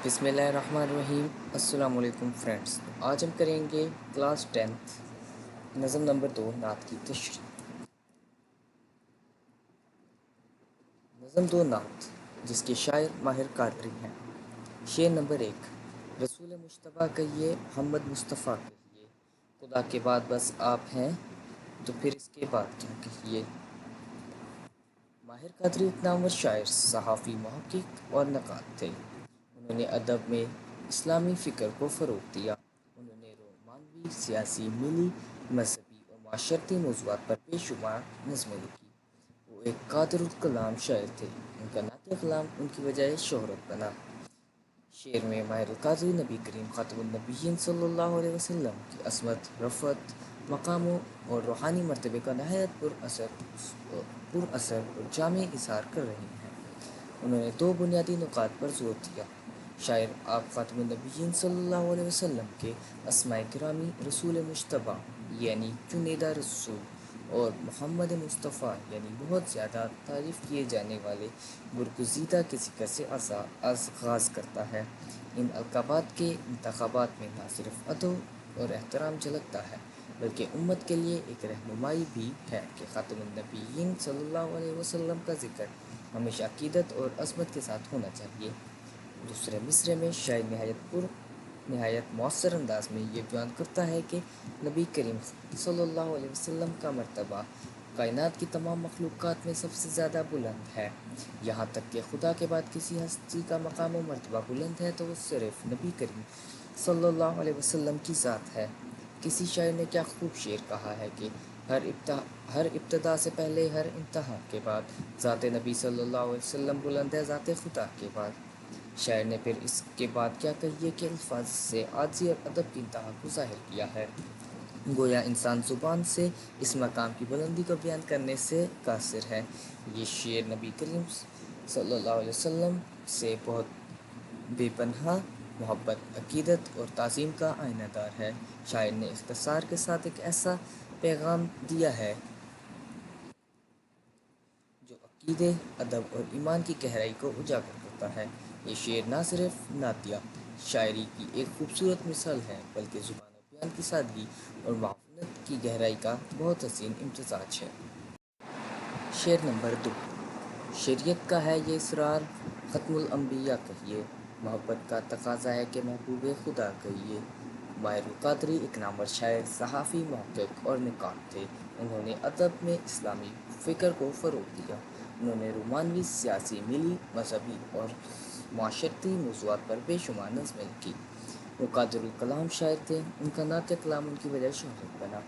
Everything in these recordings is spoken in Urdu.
بسم اللہ الرحمن الرحیم۔ السلام علیکم فرینڈس، آج ہم کریں گے کلاس 10 نظم نمبر 2 نعت کی تشریح۔ نظم 2 نعت جس کے شاعر ماہر قادری ہیں۔ شعر نمبر 1۔ رسول مجتبیٰ کہیے، محمد مصطفیٰ کہیے، خدا کے بعد بس آپ ہیں تو پھر اس کے بعد کیا کہیے۔ ماہر قادری ایک نامور شاعر، صحافی، محقق اور نقاد تھے۔ انہوں نے ادب میں اسلامی فکر کو فروغ دیا۔ انہوں نے رومانوی، سیاسی، ملی، مذہبی اور معاشرتی موضوعات پر بے شمار نظمیں لکھی۔ وہ ایک قادر الکلام شاعر تھے۔ ان کا نعت کلام ان کی وجہ شہرت بنا۔ شعر میں ماہر قادری نبی کریم خاتم النبیین صلی اللہ علیہ وسلم کی عصمت، رفعت، مقاموں اور روحانی مرتبے کا نہایت پر اثر اور جامع اظہار کر رہے ہیں۔ انہوں نے 2 بنیادی نکات پر زور دیا۔ شاعر آپ خاتم النبیین صلی اللہ علیہ وسلم کے اسماء گرامی رسول مجتبیٰ یعنی چنیدہ رسول اور محمد مصطفیٰ یعنی بہت زیادہ تعریف کیے جانے والے برگزیدہ کے ذکر سے آغاز کرتا ہے۔ ان القابات کے انتخابات میں نہ صرف ادب اور احترام جھلکتا ہے بلکہ امت کے لیے ایک رہنمائی بھی ہے کہ خاتم النبیین صلی اللہ علیہ وسلم کا ذکر ہمیشہ عقیدت اور عظمت کے ساتھ ہونا چاہیے۔ دوسرے مصرعے میں شاعر نہایت مؤثر انداز میں یہ بیان کرتا ہے کہ نبی کریم صلی اللہ علیہ وسلم کا مرتبہ کائنات کی تمام مخلوقات میں سب سے زیادہ بلند ہے۔ یہاں تک کہ خدا کے بعد کسی ہستی کا مقام و مرتبہ بلند ہے تو وہ صرف نبی کریم صلی اللہ علیہ وسلم کی ذات ہے۔ کسی شاعر نے کیا خوب شعر کہا ہے کہ ہر ابتدا سے پہلے ہر انتہا کے بعد ذات نبی صلی اللہ علیہ وسلم بلند ہے ذات خدا کے بعد۔ شاعر نے پھر اس کے بعد کیا کہیے کہ الفاظ سے عاجزی اور ادب کی انتہا کو ظاہر کیا ہے۔ گویا انسان زبان سے اس مقام کی بلندی کو بیان کرنے سے قاصر ہے۔ یہ شعر نبی کریم صلی اللہ علیہ وسلم سے بہت بے پناہ محبت، عقیدت اور تعظیم کا آئینہ دار ہے۔ شاعر نے اختصار کے ساتھ ایک ایسا پیغام دیا ہے جو عقیدے، ادب اور ایمان کی گہرائی کو اجاگر کرتا ہے۔ یہ شعر نہ صرف نعتیہ شاعری کی ایک خوبصورت مثال ہے بلکہ زبان و بیان کی سادگی اور معاونت کی گہرائی کا بہت حسین امتزاج ہے۔ شعر نمبر 2۔ شریعت کا ہے یہ اسرار، ختم الانبیاء کہیے، محبت کا تقاضا ہے کہ محبوب خدا کہیے۔ ماہر قادری ایک نامور شاعر، صحافی، محقق اور نقاد تھے۔ انہوں نے ادب میں اسلامی فکر کو فروغ دیا۔ انہوں نے رومانوی، سیاسی، ملی، مذہبی اور معاشرتی موضوعات پر بے شمار نظمیں لکھی۔ وہ قادر الکلام شاعر تھے۔ ان کا نعت کلام ان کی وجہ شہرت بنا۔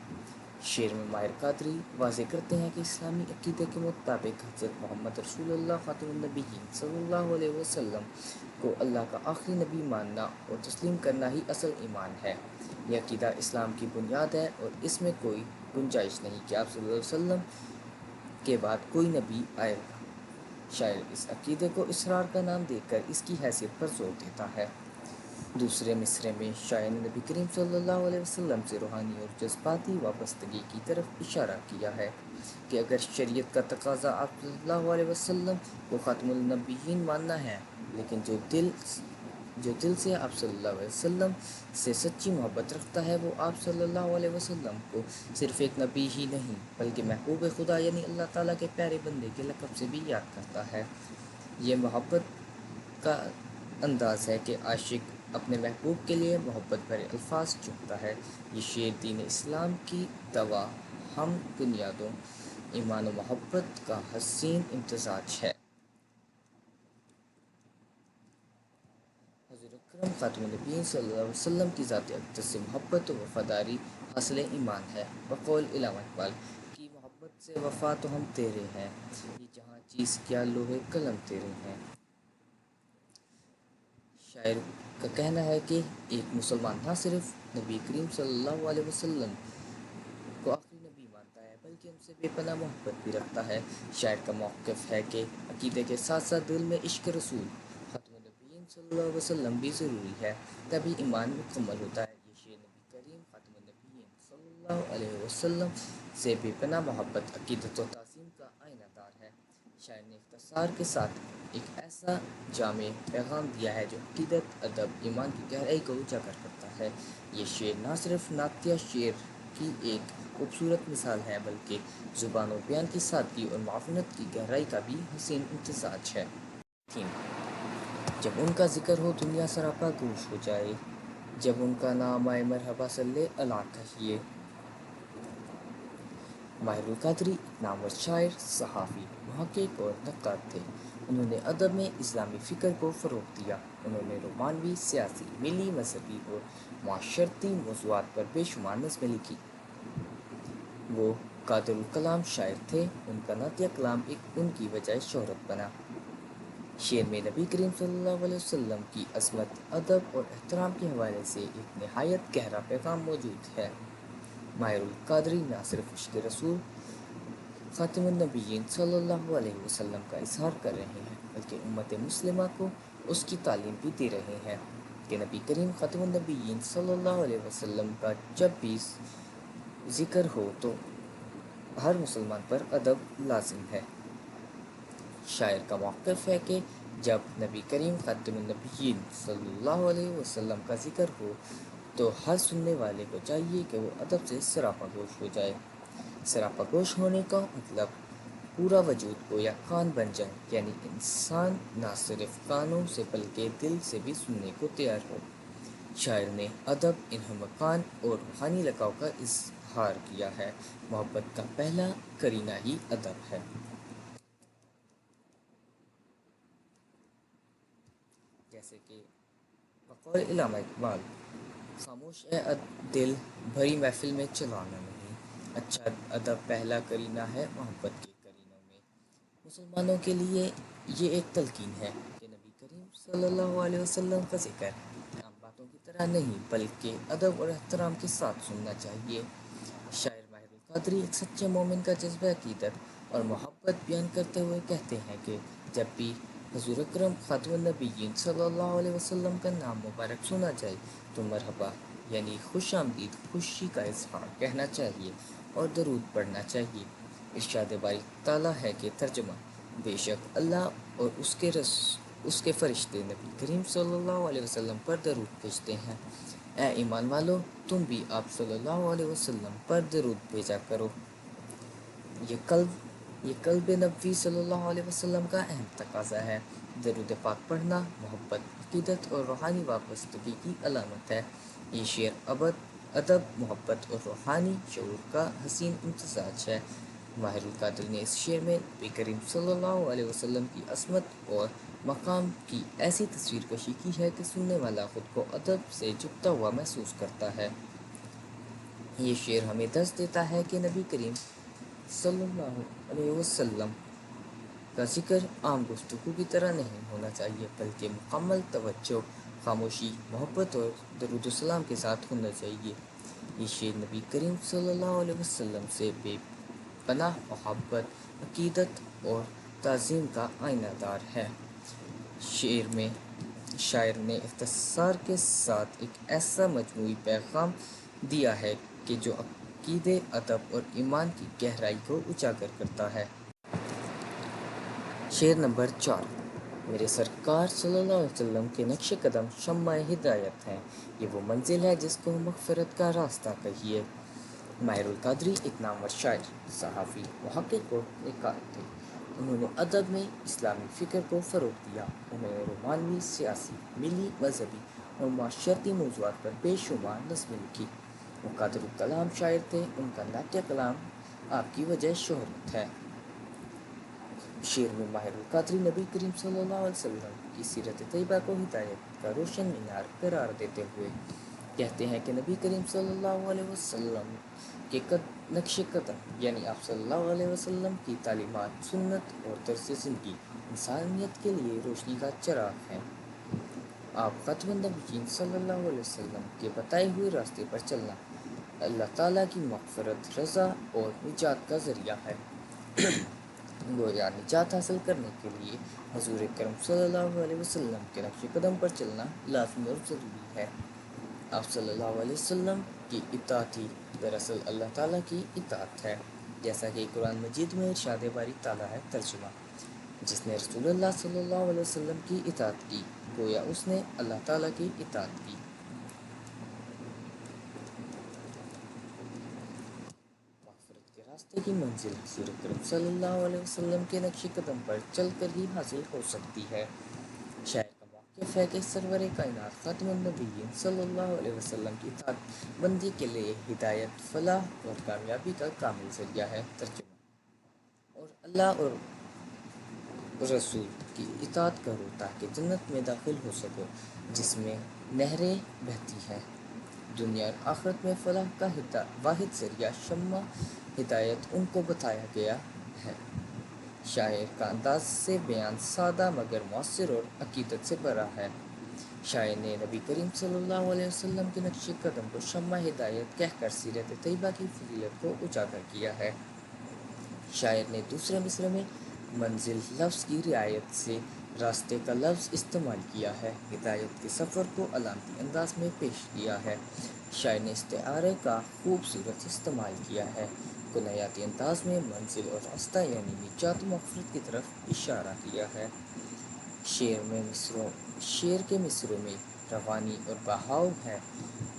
شعر میں ماہر قادری واضح کرتے ہیں کہ اسلامی عقیدے کے مطابق حضرت محمد رسول اللہ خاتم النبیین صلی اللہ علیہ وسلم کو اللہ کا آخری نبی ماننا اور تسلیم کرنا ہی اصل ایمان ہے۔ یہ عقیدہ اسلام کی بنیاد ہے اور اس میں کوئی گنجائش نہیں کہ آپ صلی اللہ علیہ وسلم کے بعد کوئی نبی آئے گا۔ شاعر اس عقیدے کو اسرار کا نام دے کر اس کی حیثیت پر زور دیتا ہے۔ دوسرے مصرعے میں شاعر نے نبی کریم صلی اللہ علیہ وسلم سے روحانی اور جذباتی وابستگی کی طرف اشارہ کیا ہے کہ اگر شریعت کا تقاضا آپ صلی اللہ علیہ وسلم کو خاتم النبیین ماننا ہے، لیکن جو دل سے آپ صلی اللہ علیہ وسلم سے سچی محبت رکھتا ہے وہ آپ صلی اللہ علیہ وسلم کو صرف ایک نبی ہی نہیں بلکہ محبوب خدا یعنی اللہ تعالیٰ کے پیارے بندے کے لقب سے بھی یاد کرتا ہے۔ یہ محبت کا انداز ہے کہ عاشق اپنے محبوب کے لیے محبت بھرے الفاظ چنتا ہے۔ یہ شعر دین اسلام کی دوا ہم بنیادوں، ایمان و محبت کا حسین امتزاج ہے۔ حضور اکرم خاتم النبیین صلی اللہ علیہ وسلم کی ذات اقدس سے محبت و وفاداری حاصل ایمان ہے۔ بقول علامہ اقبال کی محبت سے وفا تو ہم تیرے ہیں، یہ جہاں چیز کیا لوح قلم تیرے ہیں۔ شاعر کا کہنا ہے کہ ایک مسلمان نہ صرف نبی کریم صلی اللہ علیہ وسلم کو آخری نبی مانتا ہے بلکہ ان سے بے پناہ محبت بھی رکھتا ہے۔ شاعر کا موقف ہے کہ عقیدے کے ساتھ ساتھ دل میں عشق رسول خاتم النبیین صلی اللہ علیہ وسلم بھی ضروری ہے، تبھی ایمان مکمل ہوتا ہے۔ یہ شعر نبی کریم خاتم النبیین صلی اللہ علیہ وسلم سے بے پناہ محبت، عقیدت و تعظیم کا آئینہ دار ہے۔ شاعر نے اختصار کے ساتھ ایک ایسا جامع پیغام دیا ہے جو عقیدت، ادب، ایمان کی گہرائی کو اجاگر کرتا ہے۔ یہ شعر نہ صرف نعتیہ شعر کی ایک خوبصورت مثال ہے بلکہ زبان و بیان کی سادگی اور معاونت کی گہرائی کا بھی حسین امتزاج ہے۔ جب ان کا ذکر ہو دنیا سراپا گوش ہو جائے، جب ان کا نام آئے مرحبا صلی اللہ کہیے۔ ماہر القادری ایک نامور شاعر، صحافی، محقق اور نقاد تھے۔ انہوں نے ادب میں اسلامی فکر کو فروغ دیا۔ انہوں نے رومانوی، سیاسی، ملی، مذہبی اور معاشرتی موضوعات پر بے شمار نظمیں لکھی۔ وہ قادر الکلام شاعر تھے۔ ان کا نعتیہ کلام ان کی وجہ شہرت بنا۔ شعر میں نبی کریم صلی اللہ علیہ وسلم کی عظمت، ادب اور احترام کے حوالے سے ایک نہایت گہرا پیغام موجود ہے۔ ماہر القادری نہ صرف عشق رسول خاتم النبیین صلی اللہ علیہ وسلم کا اظہار کر رہے ہیں بلکہ امت مسلمہ کو اس کی تعلیم بھی دے رہے ہیں کہ نبی کریم خاتم النبیین صلی اللہ علیہ وسلم کا جب بھی ذکر ہو تو ہر مسلمان پر ادب لازم ہے۔ شاعر کا موقف ہے کہ جب نبی کریم خاتم النبیین صلی اللہ علیہ وسلم کا ذکر ہو تو ہر سننے والے کو چاہیے کہ وہ ادب سے سراپا گوش ہو جائے۔ سراپا گوش ہونے کا مطلب پورا وجود کو یا کان بن جائے، یعنی انسان نہ صرف کانوں سے بلکہ دل سے بھی سننے کو تیار ہو۔ شاعر نے ادب، انہماکان اور روحانی لگاؤ کا اظہار کیا ہے۔ محبت کا پہلا قرینہ ہی ادب ہے۔ جیسے کہ بقول علامہ اقبال، خاموش ہے دل بھری محفل میں چلانا نہیں، اچھا ادب پہلا قرینہ ہے محبت کے قرینوں میں۔ مسلمانوں کے لیے یہ ایک تلقین ہے کہ نبی کریم صلی اللہ علیہ وسلم کا ذکر عام باتوں کی طرح نہیں بلکہ ادب اور احترام کے ساتھ سننا چاہیے۔ شاعر ماہر القادری ایک سچے مومن کا جذبہ عقیدت اور محبت بیان کرتے ہوئے کہتے ہیں کہ جب بھی حضور اکرم خاتم النبیین صلی اللہ علیہ وسلم کا نام مبارک سنا جائے تو مرحبا یعنی خوش آمدید، خوشی کا اظہار کہنا چاہیے اور درود پڑھنا چاہیے۔ ارشاد باری تعالیٰ ہے کہ ترجمہ، بے شک اللہ اور اس کے فرشتے نبی کریم صلی اللہ علیہ وسلم پر درود بھیجتے ہیں۔ اے ایمان والو، تم بھی آپ صلی اللہ علیہ وسلم پر درود بھیجا کرو۔ یہ قلب نبوی صلی اللہ علیہ وسلم کا اہم تقاضا ہے۔ درود پاک پڑھنا محبت، عقیدت اور روحانی وابستگی کی علامت ہے۔ یہ شعر ادب، محبت اور روحانی شعور کا حسین امتزاج ہے۔ ماہر القادری نے اس شعر میں نبی کریم صلی اللہ علیہ وسلم کی عظمت اور مقام کی ایسی تصویر کشی کی ہے کہ سننے والا خود کو ادب سے جھکتا ہوا محسوس کرتا ہے۔ یہ شعر ہمیں درس دیتا ہے کہ نبی کریم صلی اللہ علیہ وسلم کا ذکر عام گفتگو کی طرح نہیں ہونا چاہیے بلکہ مکمل توجہ، خاموشی، محبت اور درود و سلام کے ساتھ ہونا چاہیے۔ یہ شعر نبی کریم صلی اللہ علیہ وسلم سے بے پناہ محبت، عقیدت اور تعظیم کا آئینہ دار ہے۔ شعر میں شاعر نے اختصار کے ساتھ ایک ایسا مجموعی پیغام دیا ہے کہ جو عقیدے، ادب اور ایمان کی گہرائی کو اجاگر کرتا ہے۔ شعر نمبر 4۔ میرے سرکار صلی اللہ علیہ وسلم کے نقش قدم شمع ہدایت ہیں، یہ وہ منزل ہے جس کو مغفرت کا راستہ کہیے۔ ماہر القادری ایک نامور شاعر، صحافی، محقق اور نقاد تھے۔ انہوں نے ادب میں اسلامی فکر کو فروغ دیا۔ انہوں نے رومانوی، سیاسی، ملی، مذہبی اور معاشرتی موضوعات پر بے شمار نظمیں لکھی۔ وہ قادر الکلام شاعر تھے۔ ان کا نعتیہ کلام آپ کی وجہ شہرت ہے۔ شعر میں ماہر القادری نبی کریم صلی اللہ علیہ وسلم کی سیرت طیبہ کو ہدایت کا روشن مینار قرار دیتے ہوئے کہتے ہیں کہ نبی کریم صلی اللہ علیہ وسلم کے نقش قدم یعنی آپ صلی اللہ علیہ وسلم کی تعلیمات، سنت اور طرز زندگی انسانیت کے لیے روشنی کا چراغ ہیں۔ آپ خاتم النبیین صلی اللہ علیہ وسلم کے بتائے ہوئے راستے پر چلنا اللہ تعالیٰ کی مغفرت، رضا اور نجات کا ذریعہ ہے۔ گویا نجات حاصل کرنے کے لیے حضور اکرم صلی اللہ علیہ وسلم کے نقش قدم پر چلنا لازمی اور ضروری ہے۔ آپ صلی اللہ علیہ وسلم کی اطاعت ہی دراصل اللہ تعالیٰ کی اطاعت ہے، جیسا کہ قرآن مجید میں ارشاد باری تعالیٰ ہے۔ ترجمہ، جس نے رسول اللہ صلی اللہ علیہ وسلم کی اطاعت کی گویا اس نے اللہ تعالیٰ کی اطاعت کی۔ مغفرت کے راستے کی منزل حضور اکرم صلی اللہ علیہ وسلم کے نقش قدم پر چل کر ہی حاصل ہو سکتی ہے۔ شاعر کا موقف ہے کہ سرور کائنات خاتم النبیین صلی اللہ علیہ وسلم کی اطاعت بندی کے لیے ہدایت، فلاح اور کامیابی کا کامل ذریعہ ہے۔ ترجمہ: اور اللہ اور رسول کی اطاعت کرو تاکہ جنت میں داخل ہو سکو جس میں نہریں بہتی ہیں۔ دنیا اور آخرت میں فلاح کا واحد ذریعہ شمع ہدایت ان کو بتایا گیا ہے۔ شاعر کا انداز سے بیان سادہ مگر مؤثر اور عقیدت سے بھرا ہے۔ شاعر نے نبی کریم صلی اللہ علیہ وسلم کے نقش قدم کو شمع ہدایت کہہ کر سیرت طیبہ کی فضیلت کو اجاگر کیا ہے۔ شاعر نے دوسرے مصرعے میں منزل لفظ کی رعایت سے راستے کا لفظ استعمال کیا ہے۔ ہدایت کے سفر کو علامتی انداز میں پیش کیا ہے۔ شاعر نے استعارے کا خوبصورت استعمال کیا ہے۔ کنایاتی انداز میں منزل اور راستہ یعنی نجات و مغفرت کی طرف اشارہ کیا ہے۔ شعر کے مصرعوں میں روانی اور بہاؤ ہے۔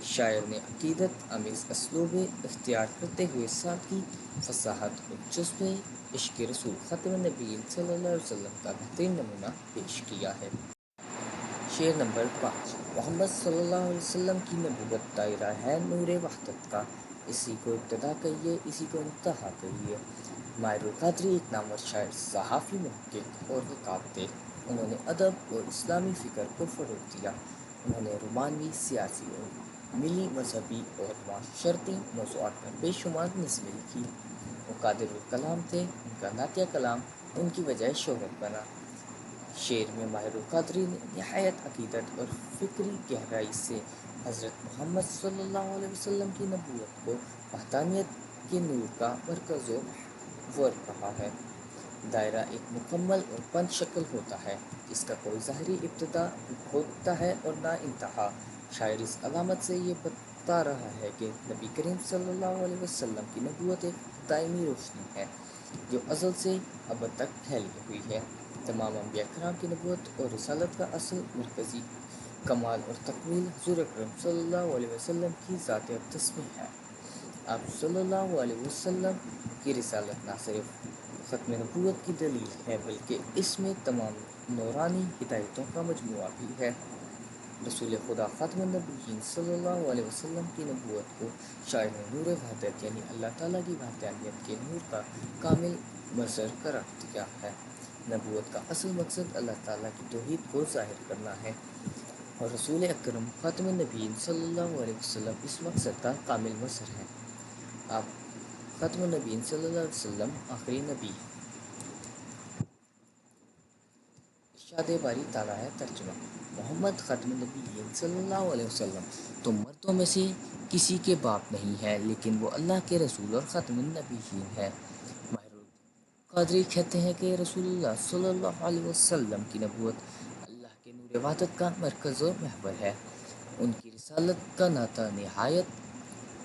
شاعر نے عقیدت آمیز اسلوب اختیار کرتے ہوئے سادگی، فصاحت اور جذبۂ عشق رسول خاتم النبیین صلی اللہ علیہ وسلم کا بہترین نمونہ پیش کیا ہے۔ شعر نمبر 5: محمد صلی اللہ علیہ وسلم کی نبوت دائرہ ہے نور وحدت کا، اسی کو ابتدا کہیے اسی کو انتہا کہیے۔ ماہر القادری ایک نامور شاعر، صحافی، محقق اور نقاد تھے۔ انہوں نے ادب اور اسلامی فکر کو فروغ دیا۔ انہوں نے رومانوی، سیاسی اور ملی، مذہبی اور معاشرتی موضوعات پر بے شمار نظمیں لکھی۔ وہ قادر الکلام تھے، ان کا نعتیہ کلام ان کی وجہ شہرت بنا۔ شعر میں ماہر القادری نے نہایت عقیدت اور فکری گہرائی سے حضرت محمد صلی اللہ علیہ وسلم کی نبوت کو وحدانیت کے نور کا مرکز و محور کہا ہے۔ دائرہ ایک مکمل اور بند شکل ہوتا ہے جس کا کوئی ظاہری ابتدا ہوتا ہے اور نہ انتہا۔ شاعر اس علامت سے یہ بتا رہا ہے کہ نبی کریم صلی اللہ علیہ وسلم کی نبوت ایک دائمی روشنی ہے جو ازل سے ابد تک پھیلی ہوئی ہے۔ تمام انبیاء کرام کی نبوت اور رسالت کا اصل، مرکزی کمال اور تکمیل حضور اکرم صلی اللہ علیہ وسلم کی ذات اقدس میں ہے۔ آپ صلی اللہ علیہ وسلم کی رسالت نہ صرف ختم نبوت کی دلیل ہے بلکہ اس میں تمام نورانی ہدایتوں کا مجموعہ بھی ہے۔ رسول خدا خاتم النبیین صلی اللہ علیہ وسلم کی نبوت کو شاعر نے نور وحدت یعنی اللہ تعالیٰ کی وحدانیت کے نور کا کامل مظہر قرار دیا ہے۔ نبوت کا اصل مقصد اللہ تعالیٰ کی توحید کو ظاہر کرنا ہے اور رسول اکرم خاتم النبیین صلی اللہ علیہ وسلم اس مقصد کا کامل مظہر ہیں۔ آپ خاتم النبیین صلی اللہ علیہ وسلم آخری نبی ہیں۔ ارشاد باری تعالیٰ ہے۔ ترجمہ: محمد خاتم النبیین صلی اللہ علیہ وسلم تم مردوں میں سے کسی کے باپ نہیں ہے لیکن وہ اللہ کے رسول اور خاتم النبیین ہے۔ ماہر القادری کہتے ہیں کہ رسول اللہ صلی اللہ علیہ وسلم کی نبوت اللہ کے نور وحدت کا مرکز و محور ہے۔ ان کی رسالت کا نعتہ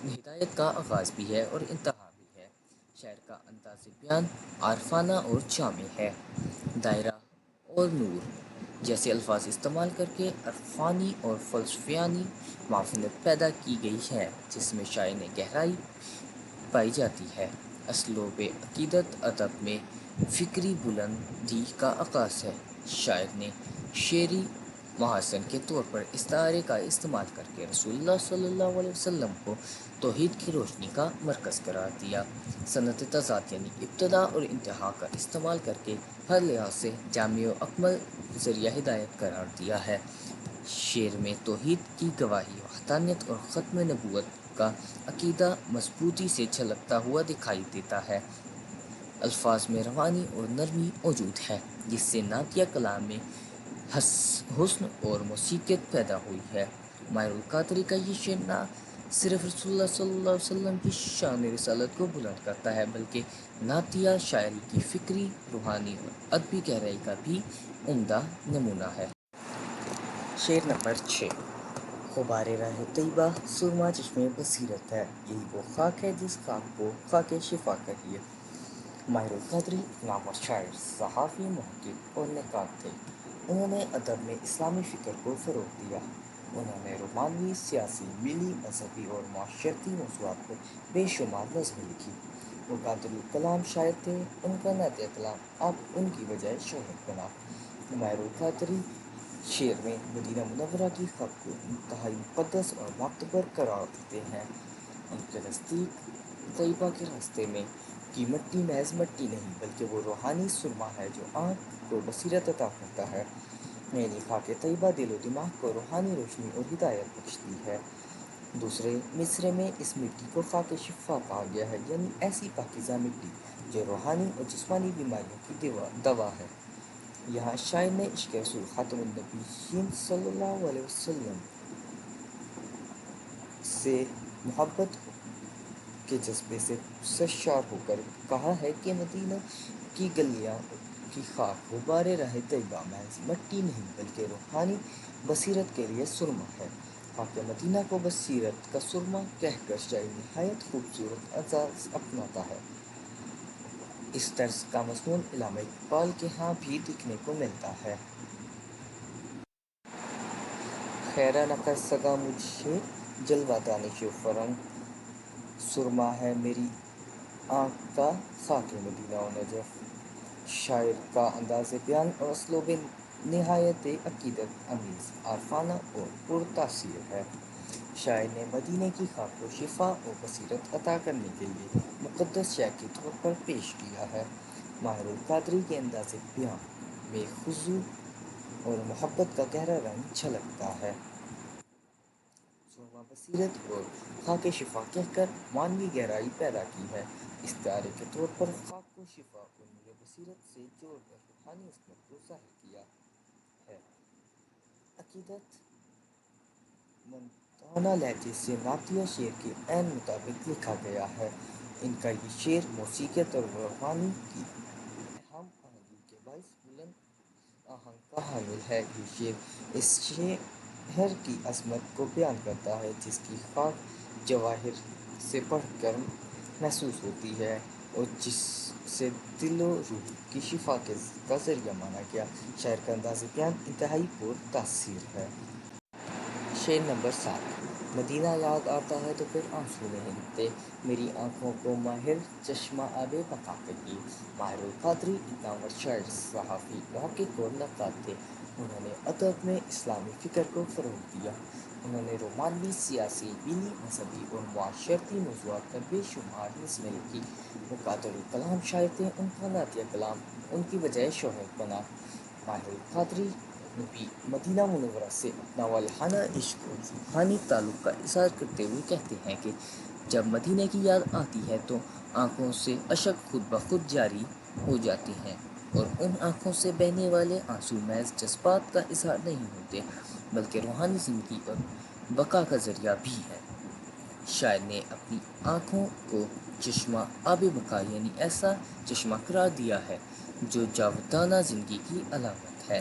ہدایت کا آغاز بھی ہے اور انتہا بھی ہے۔ شاعر کا انداز بیان عارفانہ اور جامع ہے۔ دائرہ اور نور جیسے الفاظ استعمال کر کے عرفانی اور فلسفیانہ معاونت پیدا کی گئی ہے جس میں شاعر نے گہرائی پائی جاتی ہے۔ اسلوب عقیدت ادب میں فکری بلندی کا عکاس ہے۔ شاعر نے شعری محاسن کے طور پر استعارے کا استعمال کر کے رسول اللہ صلی اللہ علیہ وسلم کو توحید کی روشنی کا مرکز قرار دیا۔ صنعت تضاد یعنی ابتدا اور انتہا کا استعمال کر کے ہر لحاظ سے جامع و اکمل ذریعہ ہدایت قرار دیا ہے۔ شعر میں توحید کی گواہی، وحدانیت اور ختم نبوت کا عقیدہ مضبوطی سے جھلکتا ہوا دکھائی دیتا ہے۔ الفاظ میں روانی اور نرمی موجود ہے جس سے نعتیہ کلام میں حسن اور موسیقیت پیدا ہوئی ہے۔ ماہر القادری کا یہ شعر نہ صرف رسول اللہ صلی اللہ علیہ وسلم کی شان رسالت کو بلند کرتا ہے بلکہ نعتیہ شاعری کی فکری، روحانی اور ادبی گہرائی کا بھی عمدہ نمونہ ہے۔ شعر نمبر 6: غبار راہ طیبہ سرما چشمِ بصیرت ہے، یہی وہ خاک ہے جس خاک کو خاک شفا کہیے۔ ماہر القدری ایک نامور شاعر، صحافی، محقق اور نقاد تھے۔ انہوں نے ادب میں اسلامی فکر کو فروغ دیا۔ انہوں نے رومانوی، سیاسی، ملی، مذہبی اور معاشرتی موضوعات پر بے شمار نظمیں لکھی۔ وہ قادر الکلام شاعر تھے۔ ان کا نعتیہ کلام اب ان کی بجائے شہرت بنا۔ ماہر القدری شعر میں مدینہ منورہ کی خاک کو انتہائی مقدس اور معتبر قرار دیتے ہیں۔ ان کے نزدیک طیبہ کے راستے میں کی مٹی محض مٹی نہیں بلکہ وہ روحانی سرما ہے جو آنکھ کو بصیرت عطا کرتا ہے، یعنی خاک طیبہ دل و دماغ کو روحانی روشنی اور ہدایت بخشتی ہے۔ دوسرے مصرے میں اس مٹی کو خاک شفا کہا گیا ہے، یعنی ایسی پاکیزہ مٹی جو روحانی اور جسمانی بیماریوں کی دوا ہے۔ یہاں شاعر نے عشق رسول خاتم النبیین صلی اللہ علیہ وسلم سے محبت کے جذبے سے سرشار ہو کر کہا ہے کہ مدینہ کی گلیاں کی خاک غبار راہ طیبہ محض مٹی نہیں بلکہ روحانی بصیرت کے لیے سرما ہے۔ خاک مدینہ کو بصیرت کا سرما کہہ کر شاعر نہایت خوبصورت انداز اپناتا ہے۔ اس طرز کا مضمون علامہ اقبال کے ہاں بھی دیکھنے کو ملتا ہے۔ خیرہ نہ کر سکا مجھے جلوہ دانش و فرنگ، سرما ہے میری آنکھ کا خاک مدینہ و نجف۔ شاعر کا انداز بیان اور اسلوب نہایت عقیدت امیز، عارفانہ اور پرتاثیر ہے۔ شاعر نے مدینے کی خاک کو شفا اور بصیرت عطا کرنے کے لیے مقدس شے کے طور پر پیش کیا ہے۔ ماہر القدری کے انداز بیان میں خضوع اور محبت کا گہرا رنگ جھلکتا ہے۔ سرما بصیرت اور خاک شفا کہہ کر معنوی گہرائی پیدا کی ہے۔ استعارے کے طور پر خاک کو شفا اور نور بصیرت سے جوڑ کر روحانی عظمت کو ظاہر کیا ہے۔ عقیدت مندانہ لہجے سے نعتیہ شعر کے عین مطابق لکھا گیا ہے۔ ان کا یہ شعر موسیقیت اور روحانی کی ہم آہنگی کے باعث بلند آہنگ کا حامل ہے۔ یہ شعر اس شہر کی عظمت کو بیان کرتا ہے جس کی خاک جواہر سے بڑھ کر محسوس ہوتی ہے اور جسے دل و روح کی شفا کا ذریعہ مانا گیا۔ شاعر کا انداز بیان انتہائی پرتاثیر ہے۔ شعر نمبر 7۔ مدینہ یاد آتا ہے تو پھر آنسو نہیں رکتے، میری آنکھوں کو ماہر چشمہ آب بقا کہیے۔ ماہر القدری ایک نامور شاعر، صحافی، محقق اور نقاد تھے۔ انہوں نے ادب میں اسلامی فکر کو فروغ دیا۔ انہوں نے رومانوی، سیاسی، ملی، مذہبی اور معاشرتی موضوعات پر بے شمار نظمیں لکھی۔ وہ قادر الکلام شاعر تھے۔ ان کا نعتیہ کلام ان کی بجائے شہرت بنا۔ ماہر القدری نے بھی مدینہ منورہ سے اپنا والہانہ عشق اور روحانی تعلق کا اظہار کرتے ہوئے کہتے ہیں کہ جب مدینے کی یاد آتی ہے تو آنکھوں سے اشک خود بخود جاری ہو جاتی ہیں، اور ان آنکھوں سے بہنے والے آنسو محض جذبات کا اظہار نہیں ہوتے بلکہ روحانی زندگی اور بقا کا ذریعہ بھی ہیں۔ شاعر نے اپنی آنکھوں کو چشمہ آب بقا یعنی ایسا چشمہ قرار دیا ہے جو جاودانہ زندگی کی علامت ہے۔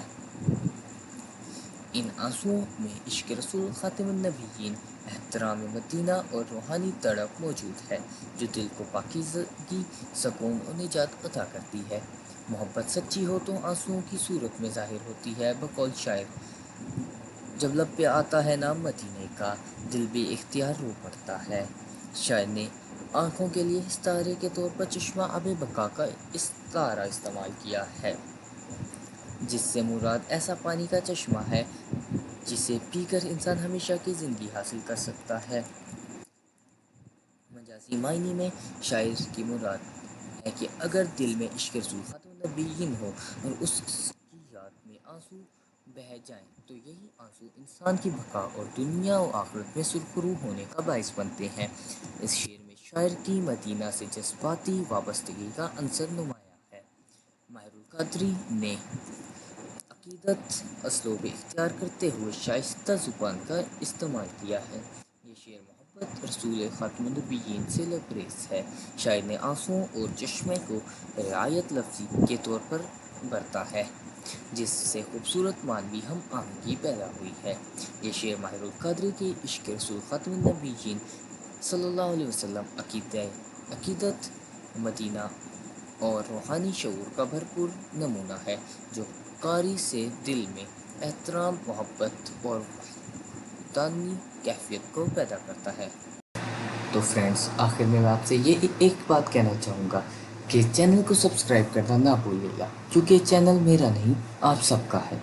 ان آنسوؤں میں عشق رسول خاتم النبیین، احترام مدینہ اور روحانی تڑپ موجود ہے جو دل کو پاکیزگی، سکون اور نجات عطا کرتی ہے۔ محبت سچی ہو تو آنسوؤں کی صورت میں ظاہر ہوتی ہے۔ بقول شاعر، جب لب پہ آتا ہے نام مدینے کا، دل بے اختیار رو پڑتا ہے۔ شاعر نے آنکھوں کے لیے استعارے کے طور پر چشمہ آب بقا کا استعارہ استعمال کیا ہے، جس سے مراد ایسا پانی کا چشمہ ہے جسے پی کر انسان ہمیشہ کی زندگی حاصل کر سکتا ہے۔ مجازی معنی میں شاعر کی مراد ہے کہ اگر دل میں عشق رسول خاتم النبیین ہو اور اس کی یاد میں آنسو بہہ جائیں تو یہی آنسو انسان کی بقا اور دنیا و آخرت میں سرخرو ہونے کا باعث بنتے ہیں۔ اس شعر میں شاعر کی مدینہ سے جذباتی وابستگی کا عنصر نمایاں ہے۔ ماہر القدری نے عقیدت اسلوب اختیار کرتے ہوئے شائستہ زبان کا استعمال کیا ہے۔ یہ شعر محبت رسول خاتم النبیین سے لبریز ہے۔ شاعر نے آنسوؤں اور چشمے کو رعایت لفظی کے طور پر برتا ہے جس سے خوبصورت معنوی ہم آہنگی پیدا ہوئی ہے۔ یہ شعر ماہر القدری کے عشق رسول خاتم النبیین صلی اللہ علیہ وسلم، عقیدت مدینہ اور روحانی شعور کا بھرپور نمونہ ہے جو قاری سے دل میں احترام، محبت اور وحدانی کیفیت کو پیدا کرتا ہے۔ تو فرینڈز، آخر میں آپ سے یہ ایک بات کہنا چاہوں گا کہ چینل کو سبسکرائب کرنا نہ بھولیے گا، کیونکہ چینل میرا نہیں آپ سب کا ہے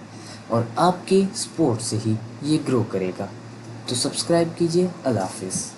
اور آپ کے سپورٹ سے ہی یہ گرو کرے گا۔ تو سبسکرائب کیجیے۔ اللہ حافظ۔